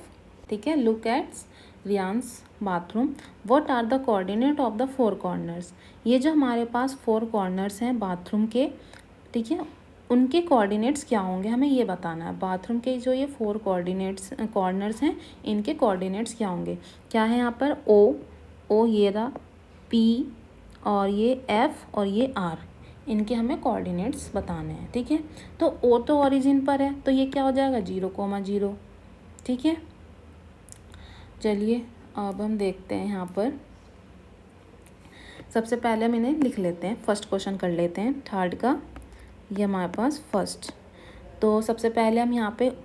Speaker 1: ठीक है, look at Riyan's bathroom, what are the coordinate of the 4 corners. ये जो हमारे पास 4 कॉर्नर्स हैं बाथरूम के, ठीक है, उनके कोऑर्डिनेट्स क्या होंगे हमें ये बताना है। बाथरूम के जो ये 4 कॉर्नर्स हैं इनके कोऑर्डिनेट्स क्या होंगे। क्या है यहाँ पर ओ ये रहा, पी और ये एफ और ये आर, इनके हमें कोऑर्डिनेट्स बताने हैं। ठीक है, तो ओ तो ओरिजिन पर है तो ये क्या हो जाएगा 0,0। ठीक है, चलिए अब हम देखते हैं यहाँ पर। सबसे पहले हम इन्हें लिख लेते हैं, फर्स्ट क्वेश्चन कर लेते हैं थर्ड का। ये हमारे पास फर्स्ट, तो सबसे पहले हम यहाँ पे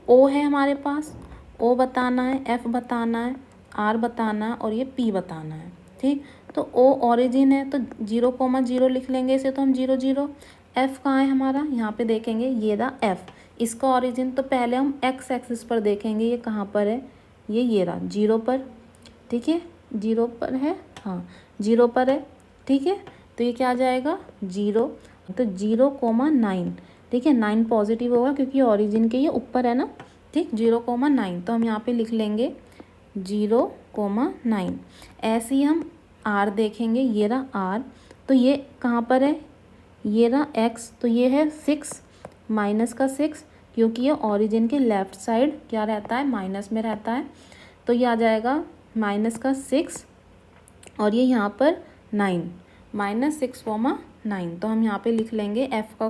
Speaker 1: ओ है हमारे पास, ओ बताना है, एफ बताना है, आर बताना है और ये पी बताना है। ठीक, तो ओ ओरिजिन है तो 0,0 लिख लेंगे इसे, तो हम 0 0। एफ कहाँ है हमारा, यहाँ पे देखेंगे ये रहा एफ, इसका ओरिजिन तो पहले हम एक्स एक्सिस पर देखेंगे ये कहाँ पर है, ये रहा 0 पर। ठीक है, 0 पर है, हाँ 0 पर है। ठीक है, तो ये क्या आ जाएगा 0, तो 0,9। ठीक है, 9 पॉजिटिव होगा क्योंकि ओरिजिन के ये ऊपर है ना। ठीक, 0,9 तो हम यहाँ पे लिख लेंगे 0,9। ऐसे ही हम आर देखेंगे, ये रहा आर, तो ये कहाँ पर है, ये रहा एक्स, तो ये है 6 माइनस का 6, क्योंकि ये ओरिजिन के लेफ़्ट साइड क्या रहता है, माइनस में रहता है, तो ये आ जाएगा माइनस का 6 और ये यहाँ पर 9, -6,9। तो हम यहाँ पे लिख लेंगे एफ का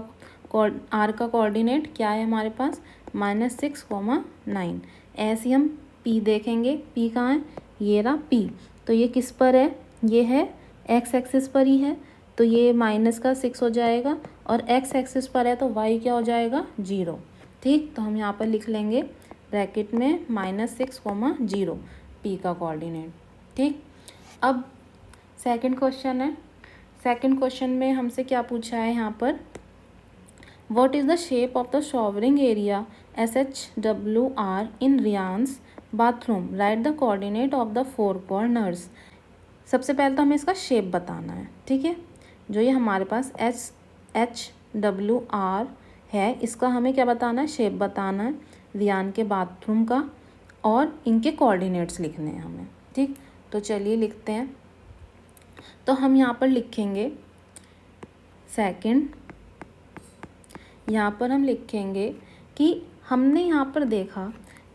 Speaker 1: आर का कोऑर्डिनेट क्या है हमारे पास, -6,9। ऐसे ही हम पी देखेंगे, पी कहाँ है, ये रहा पी, तो ये किस पर है, ये है एक्स एक्सिस पर ही है, तो ये -6 हो जाएगा, और एक्स एक्सिस पर है तो वाई क्या हो जाएगा 0। ठीक, तो हम यहाँ पर लिख लेंगे ब्रैकेट में -6,0 पी का कोऑर्डिनेट। ठीक, अब सेकंड क्वेश्चन है। सेकंड क्वेश्चन में हमसे क्या पूछा है यहाँ पर, what is the shape of the showering area SHWR in Riyan's bathroom, write the coordinate of the 4 corners. सबसे पहले तो हमें इसका शेप बताना है। ठीक है, जो ये हमारे पास SHWR है इसका हमें क्या बताना है, शेप बताना है रियान के बाथरूम का, और इनके कोऑर्डिनेट्स लिखने हैं हमें। ठीक, तो चलिए लिखते हैं। तो हम यहाँ पर लिखेंगे सेकंड, यहाँ पर हम लिखेंगे कि हमने यहाँ पर देखा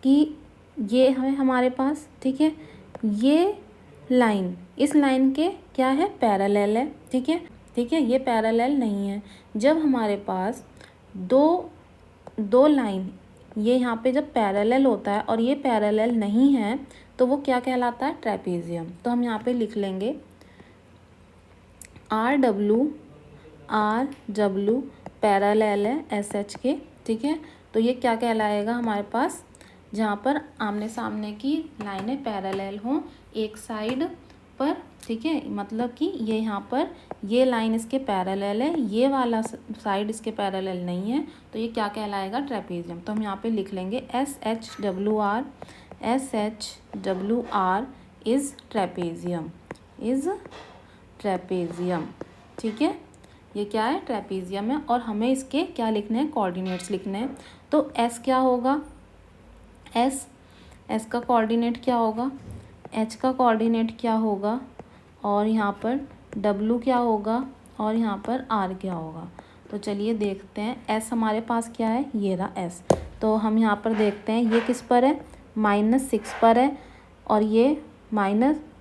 Speaker 1: कि ये है हमारे पास, ठीक है, ये लाइन इस लाइन के क्या है, पैरेलल है। ठीक है, ठीक है, ये पैरेलल नहीं है। जब हमारे पास दो लाइन ये यहाँ पे जब पैरेलल होता है और ये पैरेलल नहीं है तो वो क्या कहलाता है, ट्रेपेजियम। तो हम यहाँ पे लिख लेंगे RW पैरेलल है SH के। ठीक है, तो ये क्या कहलाएगा हमारे पास, जहाँ पर आमने सामने की लाइनें पैरेलल हों एक साइड पर। ठीक है, मतलब कि ये यहाँ पर ये लाइन इसके पैरेलल है, ये वाला साइड इसके पैरेलल नहीं है, तो ये क्या कहलाएगा, ट्रेपेजियम। तो हम यहाँ पे लिख लेंगे SHWR is trapezium, is trapezium. ठीक है, ये क्या है, ट्रेपेजियम है, और हमें इसके क्या लिखने हैं, कोऑर्डिनेट्स लिखने हैं। तो S क्या होगा, S का कोऑर्डिनेट क्या होगा, H का कोऑर्डिनेट क्या होगा, और यहाँ पर W क्या होगा, और यहाँ पर R क्या होगा। तो चलिए देखते हैं। S हमारे पास क्या है, ये रहा S, तो हम यहाँ पर देखते हैं ये किस पर है, -6 पर है, और ये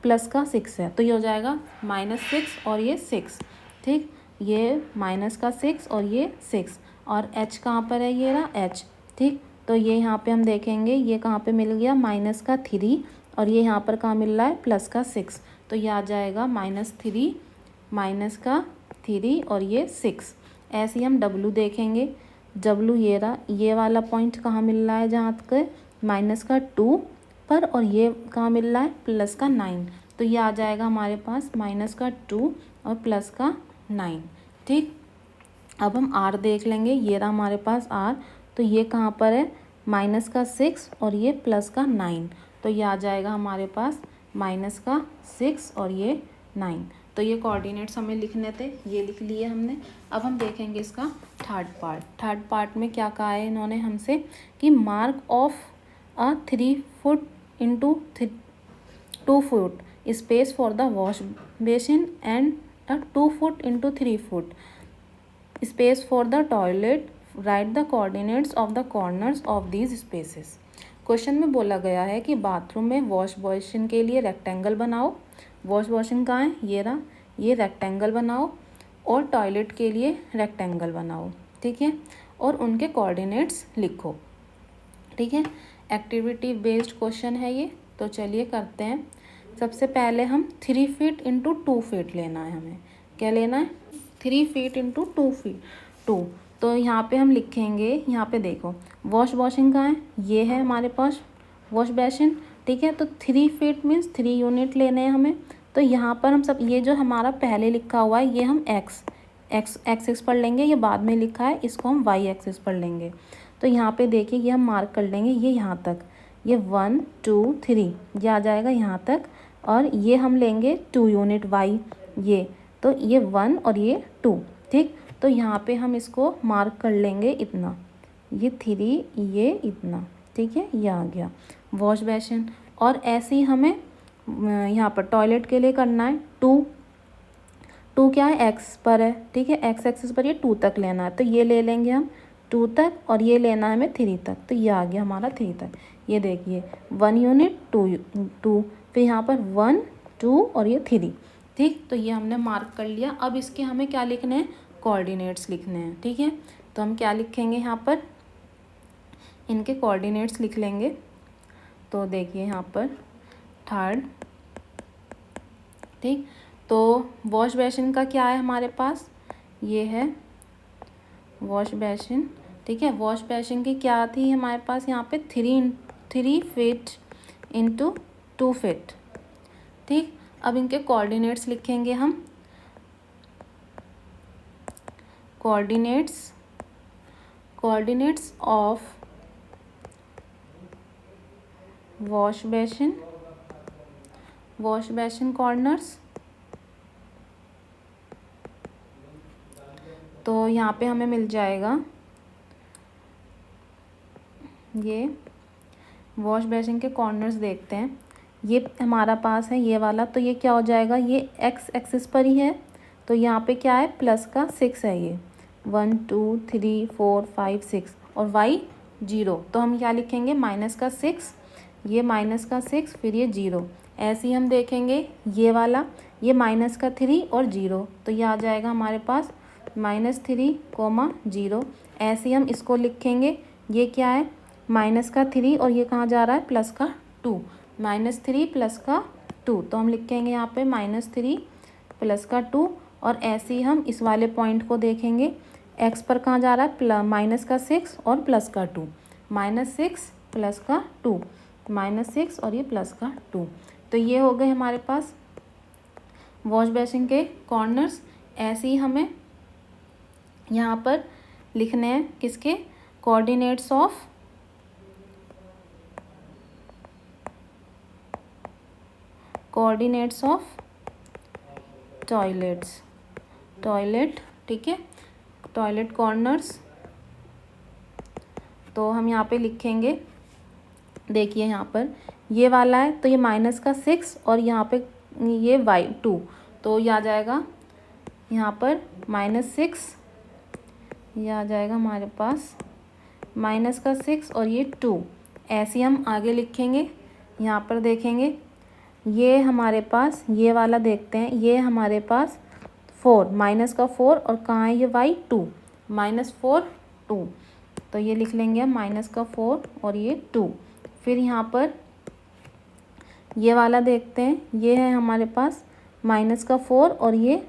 Speaker 1: प्लस का 6 है, तो ये हो जाएगा -6 और ये 6। ठीक, ये -6 और ये 6, और H कहाँ पर है, ये रहा H। ठीक, तो ये यहाँ पे हम देखेंगे ये कहाँ पे मिल गया, -3, और ये यहाँ पर कहाँ मिल रहा है, +6, तो ये आ जाएगा -3 और ये 6। ऐसे ही हम W देखेंगे, W ये रहा, ये वाला पॉइंट कहाँ मिल रहा है, जहाँ तक -2 पर, और ये कहाँ मिल रहा है, +9, तो ये आ जाएगा हमारे पास -2 और +9। ठीक, अब हम R देख लेंगे, ये रहा हमारे पास R, तो ये कहाँ पर है, -6 और ये +9, तो ये आ जाएगा हमारे पास -6 और ये 9। तो ये कोऑर्डिनेट्स हमें लिखने थे, ये लिख लिए हमने। अब हम देखेंगे इसका थर्ड पार्ट में क्या कहा है इन्होंने हमसे, कि mark of a 3 foot into 2 foot space for the wash basin and 2 foot into 3 foot space for the toilet, right the coordinates of the corners of these spaces. Question में बोला गया है कि बाथरूम में वॉश बेसिन के लिए rectangle बनाओ। Wash basin कहाँ है, ये रहा, ये रेक्टेंगल बनाओ, और टॉयलेट के लिए रेक्टेंगल बनाओ, ठीक है, और उनके कोऑर्डिनेट्स लिखो, ठीक है। एक्टिविटी बेस्ड क्वेश्चन है ये, तो चलिए करते हैं। सबसे पहले हम 3 फीट इंटू 2 फीट लेना है, हमें क्या लेना है, 3 फीट इंटू 2 फीट 2। तो यहाँ पे हम लिखेंगे, यहाँ पे देखो वॉश बेसिन कहाँ है, ये है हमारे पास वॉश बेसिन, ठीक है। तो 3 फीट मीन्स 3 यूनिट लेने हैं हमें। तो यहाँ पर हम सब, ये जो हमारा पहले लिखा हुआ है ये हम एक्स एक्सिस पढ़ लेंगे, ये बाद में लिखा है इसको हम वाई एक्सिस पढ़ लेंगे। तो यहाँ पे देखिए ये हम मार्क कर लेंगे, ये यहाँ तक, ये 1 2 3 ये आ जाएगा यहाँ तक, और ये हम लेंगे 2 यूनिट वाई, ये तो ये 1 और ये 2, ठीक। तो यहाँ पे हम इसको मार्क कर लेंगे इतना, ये 3 ये इतना, ठीक है, ये आ गया वॉश बेसिन। और ऐसे ही हमें यहाँ पर टॉयलेट के लिए करना है, 2 क्या है, एक्स पर है, ठीक है, एक्स एक्सिस पर ये 2 तक लेना है, तो ये ले लेंगे हम 2 तक, और ये लेना है हमें 3 तक, तो ये आ गया हमारा 3 तक। ये देखिए 1 यूनिट 2, फिर यहाँ पर 1 2 और ये 3, ठीक। तो ये हमने मार्क कर लिया। अब इसके हमें क्या लिखने हैं, कोऑर्डिनेट्स लिखने हैं, ठीक है। तो हम क्या लिखेंगे यहाँ पर, इनके कोऑर्डिनेट्स लिख लेंगे। तो देखिए यहाँ पर 3rd, ठीक। तो वॉश बेसिन का क्या है हमारे पास, ये है वॉश बेसिन, ठीक है। वॉश बेसिन की क्या थी हमारे पास यहाँ पे 3 फीट इंटू 2 फीट, ठीक। अब इनके कोऑर्डिनेट्स लिखेंगे हम, coordinates of wash basin corners. तो यहाँ पे हमें मिल जाएगा, ये वॉश बेसिन के कॉर्नर्स देखते हैं, ये हमारा पास है ये वाला, तो ये क्या हो जाएगा, ये एक्स एक्सिस पर ही है, तो यहाँ पे क्या है प्लस का 6 है, ये 1 2 3 4 5 6, और वाई 0, तो हम क्या लिखेंगे माइनस का 6, ये माइनस का 6, फिर ये 0। ऐसे ही हम देखेंगे ये वाला, ये माइनस का 3 और 0, तो ये आ जाएगा हमारे पास -3, 0। ऐसे ही हम इसको लिखेंगे, ये क्या है माइनस का 3 और ये कहाँ जा रहा है प्लस का 2, -3 प्लस का 2, तो हम लिखेंगे यहाँ पे -3 प्लस का 2। और ऐसे ही हम इस वाले पॉइंट को देखेंगे, एक्स पर कहाँ जा रहा है माइनस का 6 और प्लस का 2, -6 प्लस का 2, -6 और ये प्लस का 2। तो ये हो गए हमारे पास वॉश बेसिन के कॉर्नर्स। ऐसे ही हमें यहाँ पर लिखने हैं किसके, कोऑर्डिनेट्स ऑफ टॉयलेट, ठीक है, टॉयलेट कॉर्नर्स। तो हम यहाँ पे लिखेंगे, देखिए यहाँ पर ये वाला है, तो ये माइनस का 6 और यहाँ पे ये वाई 2, तो ये आ जाएगा यहाँ पर -6, ये आ जाएगा हमारे पास माइनस का 6 और ये 2। ऐसे हम आगे लिखेंगे, यहाँ पर देखेंगे ये हमारे पास ये वाला देखते हैं, ये हमारे पास 4, माइनस का 4 और कहाँ है ये वाई 2, -4 2, तो ये लिख लेंगे हम माइनस का 4 और ये 2। फिर यहाँ पर ये वाला देखते हैं, ये है हमारे पास माइनस का 4 और ये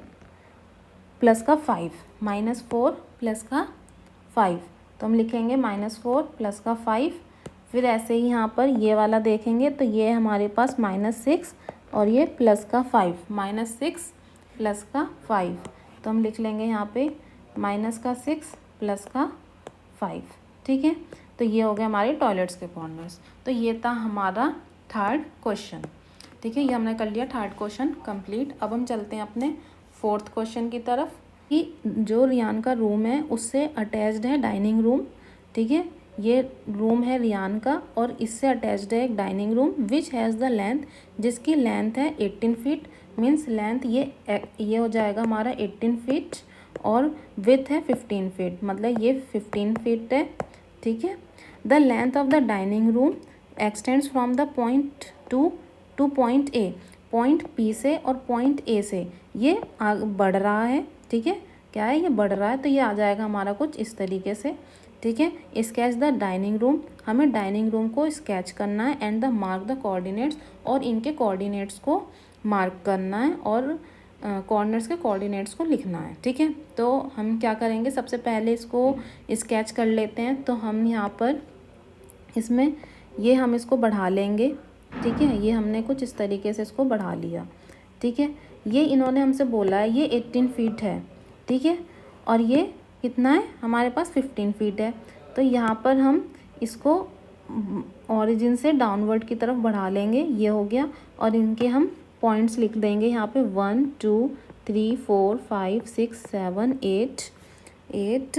Speaker 1: प्लस का 5, -4 प्लस का 5, तो हम लिखेंगे -4 प्लस का 5। फिर ऐसे ही यहाँ पर ये वाला देखेंगे, तो ये हमारे पास -6 और ये प्लस का 5, -6 प्लस का 5, तो हम लिख लेंगे यहाँ पे माइनस का 6 प्लस का 5, ठीक है। तो ये हो गया हमारे टॉयलेट्स के कॉर्नर्स। तो ये था हमारा 3rd क्वेश्चन, ठीक है, ये हमने कर लिया 3rd क्वेश्चन कंप्लीट। अब हम चलते हैं अपने 4th क्वेश्चन की तरफ, कि जो रियान का रूम है उससे अटैच्ड है डाइनिंग रूम, ठीक है, ये रूम है रियान का और इससे अटैच्ड है एक dining room which has the length, जिसकी लेंथ है 18 फीट, मीन्स लेंथ ये हो जाएगा हमारा 18 फीट, और विथ है 15 फीट, मतलब ये 15 फीट है। ठीक है। The length of the dining room extends from the point two point A, point P से और पॉइंट ए से ये बढ़ रहा है। ठीक है, क्या है, ये बढ़ रहा है, तो ये आ जाएगा हमारा कुछ इस तरीके से। ठीक है। स्केच द डाइनिंग रूम, हमें डाइनिंग रूम को स्केच करना है। And the mark the coordinates, और इनके कोऑर्डिनेट्स को मार्क करना है और कॉर्नर्स के कोऑर्डिनेट्स को लिखना है। ठीक है। तो हम क्या करेंगे, सबसे पहले इसको स्केच कर लेते हैं। तो हम यहाँ पर इसमें ये हम इसको बढ़ा लेंगे। ठीक है, ये हमने कुछ इस तरीके से इसको बढ़ा लिया। ठीक है, ये इन्होंने हमसे बोला है ये 18 फीट है। ठीक है, और ये कितना है, हमारे पास 15 फीट है। तो यहाँ पर हम इसको ओरिजिन से डाउनवर्ड की तरफ बढ़ा लेंगे, ये हो गया। और इनके हम पॉइंट्स लिख देंगे यहाँ पे 1 2 3 4 5 6 7 8 8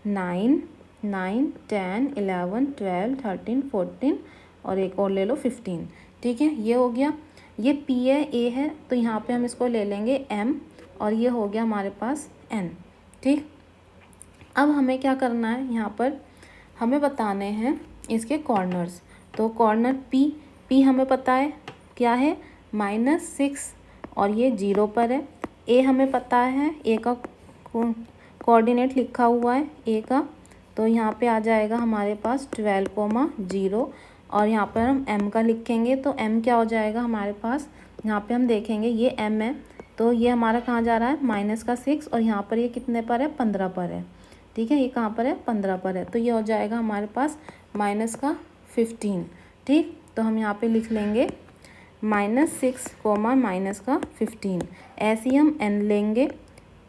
Speaker 1: 9 9 10 11 12 13 14 और एक और ले लो 15। ठीक है, ये हो गया। ये P है, A है, तो यहाँ पे हम इसको ले लेंगे M, और ये हो गया हमारे पास N। ठीक, अब हमें क्या करना है, यहाँ पर हमें बताने हैं इसके कॉर्नर्स। तो कॉर्नर P हमें पता है क्या है, -6, और ये 0 पर है। A हमें पता है, A का कोऑर्डिनेट लिखा हुआ है A का, तो यहाँ पे आ जाएगा हमारे पास 12,0, और यहाँ पर हम M का लिखेंगे। तो M क्या हो जाएगा हमारे पास, यहाँ पे हम देखेंगे ये M है, तो ये हमारा कहाँ जा रहा है, -6, और यहाँ पर ये कितने पर है, 15 पर है। ठीक है, ये कहाँ पर है, 15 पर है, तो ये हो जाएगा हमारे पास -15। ठीक, तो हम यहाँ पे लिख लेंगे -6, -15। ऐसे ही हम N लेंगे,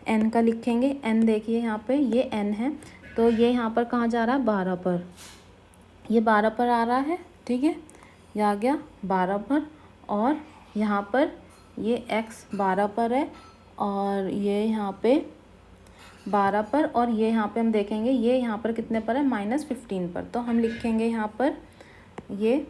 Speaker 1: N का लिखेंगे। N देखिए यहाँ पे ये N है, तो ये यहाँ पर कहाँ जा रहा है, 12 पर, ये 12 पर आ रहा है। ठीक है, ये आ गया 12 पर, और यहाँ पर ये X 12 पर है, और ये यहाँ पे 12 पर, और ये यहाँ पे हम देखेंगे ये यहाँ पर कितने पर है, -15 पर। तो हम लिखेंगे यहाँ पर ये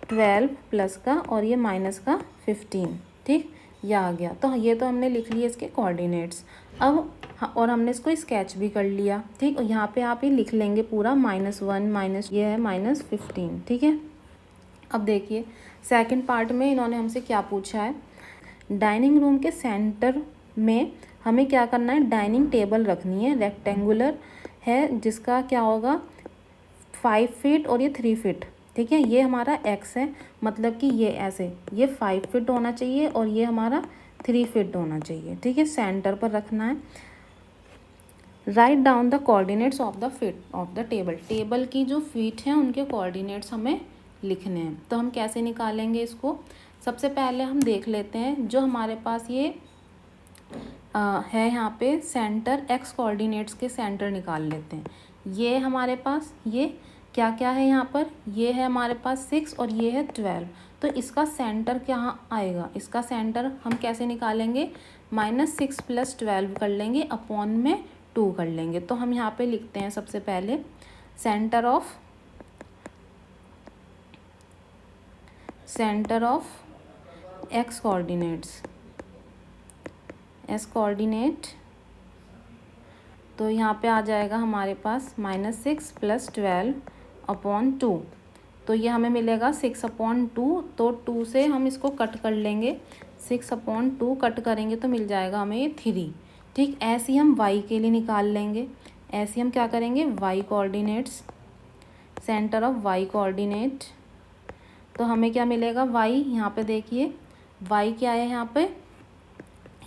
Speaker 1: 12 प्लस का और ये माइनस का 15। ठीक, ये आ गया। तो ये तो हमने लिख लिए इसके कोऑर्डिनेट्स। अब और हमने इसको स्केच भी कर लिया। ठीक, और यहाँ पे आप ये लिख लेंगे पूरा -1 ये है -15। ठीक है, अब देखिए सेकंड पार्ट में इन्होंने हमसे क्या पूछा है, डाइनिंग रूम के सेंटर में हमें क्या करना है, डाइनिंग टेबल रखनी है, रेक्टेंगुलर है, जिसका क्या होगा 5 फीट और ये 3 फीट। ठीक है, ये हमारा X है, मतलब कि ये ऐसे ये 5 फीट होना चाहिए और ये हमारा 3 फीट होना चाहिए। ठीक है, सेंटर पर रखना है। Write down the coordinates of the feet of the table, table की जो फीट हैं उनके कोऑर्डिनेट्स हमें लिखने हैं। तो हम कैसे निकालेंगे इसको, सबसे पहले हम देख लेते हैं जो हमारे पास ये है यहाँ पे सेंटर, X कोऑर्डिनेट्स के सेंटर निकाल लेते हैं। ये हमारे पास ये क्या क्या है यहाँ पर, ये है हमारे पास 6 और ये है 12, तो इसका सेंटर क्या आएगा, इसका सेंटर हम कैसे निकालेंगे, -6 + 12 कर लेंगे, अपॉन में 2 कर लेंगे। तो हम यहाँ पे लिखते हैं सबसे पहले centre of X coordinates, S coordinate, तो यहाँ पे आ जाएगा हमारे पास -6 + 12 अपॉन 2, तो ये हमें मिलेगा 6/2। तो 2 से हम इसको कट कर लेंगे, 6/2 कट करेंगे तो मिल जाएगा हमें ये 3। ठीक, ऐसे ही हम Y के लिए निकाल लेंगे। ऐसे हम क्या करेंगे, Y coordinates, centre of Y coordinate, तो हमें क्या मिलेगा, Y यहाँ पे देखिए Y क्या है, यहाँ पे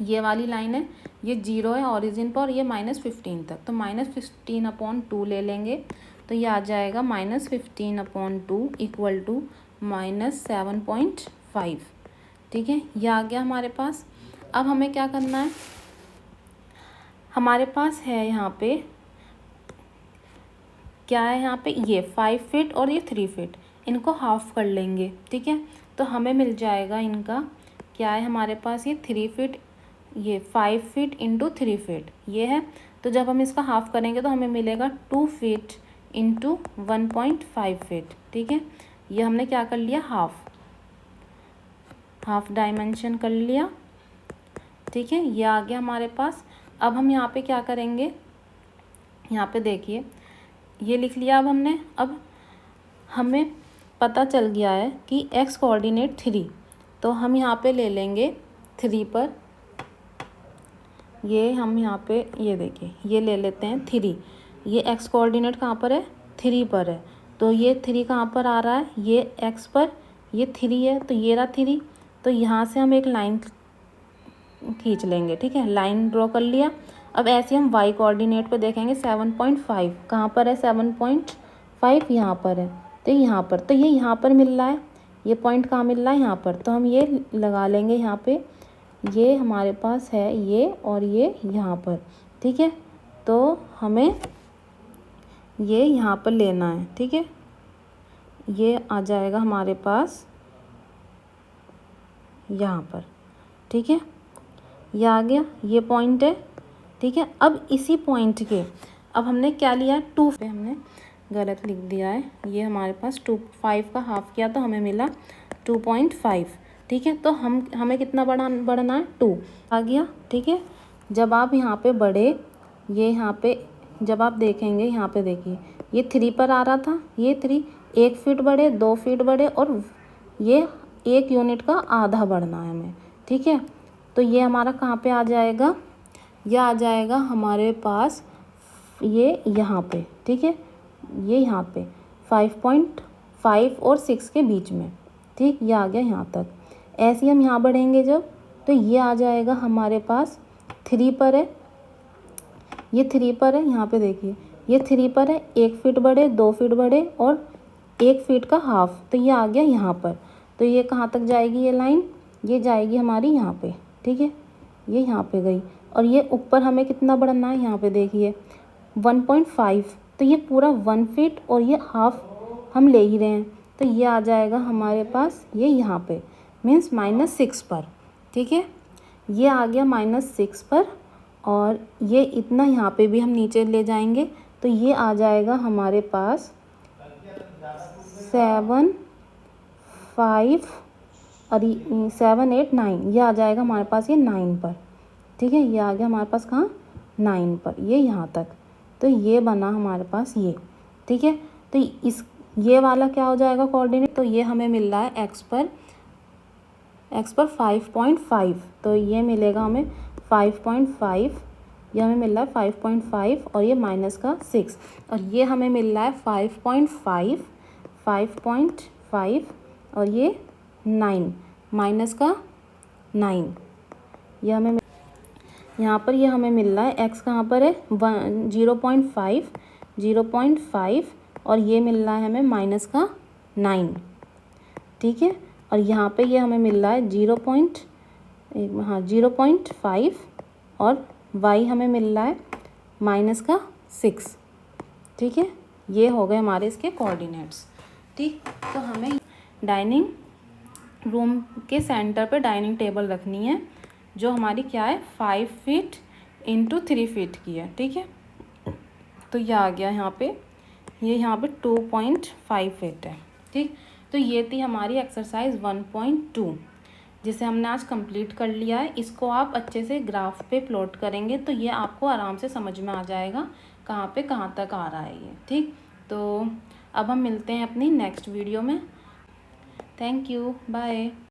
Speaker 1: ये वाली लाइन है, ये 0 है ओरिजिन पर, और ये -15 तक, तो -15/2 ले लेंगे, तो ये आ जाएगा -15/2 इक्वल टू -7.5। ठीक है, ये आ गया हमारे पास। अब हमें क्या करना है, हमारे पास है यहाँ पे क्या है, यहाँ पे ये 5 फीट और ये 3 फीट, इनको हाफ कर लेंगे। ठीक है, तो हमें मिल जाएगा इनका क्या है, हमारे पास ये 3 फीट, ये 5 फीट इंटू 3 फीट ये है, तो जब हम इसका हाफ करेंगे तो हमें मिलेगा 2 फीट इंटू 1.5 फीट। ठीक है, ये हमने क्या कर लिया, हाफ डायमेंशन कर लिया। ठीक है, ये आ गया हमारे पास। अब हम यहाँ पे क्या करेंगे, यहाँ पे देखिए ये लिख लिया अब हमने। अब हमें पता चल गया है कि x कोऑर्डिनेट 3, तो हम यहाँ पे ले लेंगे 3 पर, ये हम यहाँ पे ये देखिए ये ले लेते हैं 3। ये x कोऑर्डिनेट कहाँ पर है, 3 पर है, तो ये 3 कहाँ पर आ रहा है, ये x पर, ये 3 है, तो ये रहा 3। तो यहाँ से हम एक लाइन खींच लेंगे, ठीक है, लाइन ड्रॉ कर लिया। अब ऐसे हम y कोऑर्डिनेट पे देखेंगे 7.5 कहाँ पर है, 7.5 यहाँ पर है, तो यहाँ पर, तो ये यहाँ पर मिल रहा है, ये पॉइंट कहाँ मिल रहा है, यहाँ पर, तो हम ये लगा लेंगे यहाँ पे। ये हमारे पास है ये और ये यहाँ पर, ठीक है, तो हमें ये यहाँ पर लेना है, ठीक है। ये आ जाएगा हमारे पास यहाँ पर, ठीक है, ये आ गया, ये पॉइंट है, ठीक है। अब इसी पॉइंट के अब हमने क्या लिया, 2 पे हमने गलत लिख दिया है, ये हमारे पास 2.5 का हाफ किया तो हमें मिला 2.5, ठीक है। तो हमें कितना बढ़ना है, 2 आ गया, ठीक है। जब आप यहाँ पे बढ़े, ये यहाँ पे जब आप देखेंगे यहाँ पे देखिए ये 3 पर आ रहा था, ये 3, 1 फीट बढ़े, 2 फीट बढ़े, और ये 1 यूनिट का आधा बढ़ना है हमें, ठीक है। तो ये हमारा कहाँ पे आ जाएगा, यह आ जाएगा हमारे पास ये यहाँ पे, ठीक है, ये यहाँ पे 5.5 और 6 के बीच में, ठीक, ये आ गया यहाँ तक। ऐसे ही हम यहाँ बढ़ेंगे जब, तो ये आ जाएगा हमारे पास 3 पर है, ये 3 पर है, यहाँ पे देखिए ये 3 पर है, 1 फीट बढ़े, 2 फीट बढ़े, और 1 फीट का हाफ, तो ये आ गया यहाँ पर। तो ये कहाँ तक जाएगी ये लाइन, ये जाएगी हमारी यहाँ पे, ठीक है, ये यहाँ पे गई। और ये ऊपर हमें कितना बढ़ना है, यहाँ पे देखिए 1.5, तो ये पूरा 1 फीट और ये हाफ हम ले ही रहे हैं, तो ये आ जाएगा हमारे पास ये यहाँ पे मीन्स -6 पर, ठीक है। ये आ गया -6 पर, और ये इतना यहाँ पे भी हम नीचे ले जाएंगे, तो ये आ जाएगा हमारे पास 7, 5 और 7, 8, 9, ये आ जाएगा हमारे पास ये 9 पर, ठीक है। ये आ गया हमारे पास कहाँ, 9 पर, ये यहाँ तक, तो ये बना हमारे पास ये, ठीक है। तो ये वाला क्या हो जाएगा कोऑर्डिनेट, तो ये हमें मिल रहा है x पर 5.5, तो ये मिलेगा हमें 5.5, ये हमें मिल रहा है 5.5 और ये -6, और ये हमें मिल रहा है 5.5 और ये 9 -9, ये हमें यहाँ पर ये हमें मिल रहा है x कहाँ पर है 0.5 और ये मिल रहा है हमें -9, ठीक है। और यहाँ पे ये हमें मिल रहा है 0.5 और y हमें मिल रहा है -6, ठीक है। ये हो गए हमारे इसके कोऑर्डिनेट्स, ठीक। तो हमें डाइनिंग रूम के सेंटर पे डाइनिंग टेबल रखनी है, जो हमारी क्या है 5 फीट इंटू 3 फीट की है, ठीक है। तो ये आ गया यहाँ पे, ये यहाँ पे 2.5 फीट है, ठीक। तो ये थी हमारी एक्सरसाइज 1.2, जिसे हमने आज कंप्लीट कर लिया है। इसको आप अच्छे से ग्राफ पे प्लॉट करेंगे तो ये आपको आराम से समझ में आ जाएगा कहाँ पे कहाँ तक आ रहा है ये, ठीक। तो अब हम मिलते हैं अपनी नेक्स्ट वीडियो में। Thank you, bye.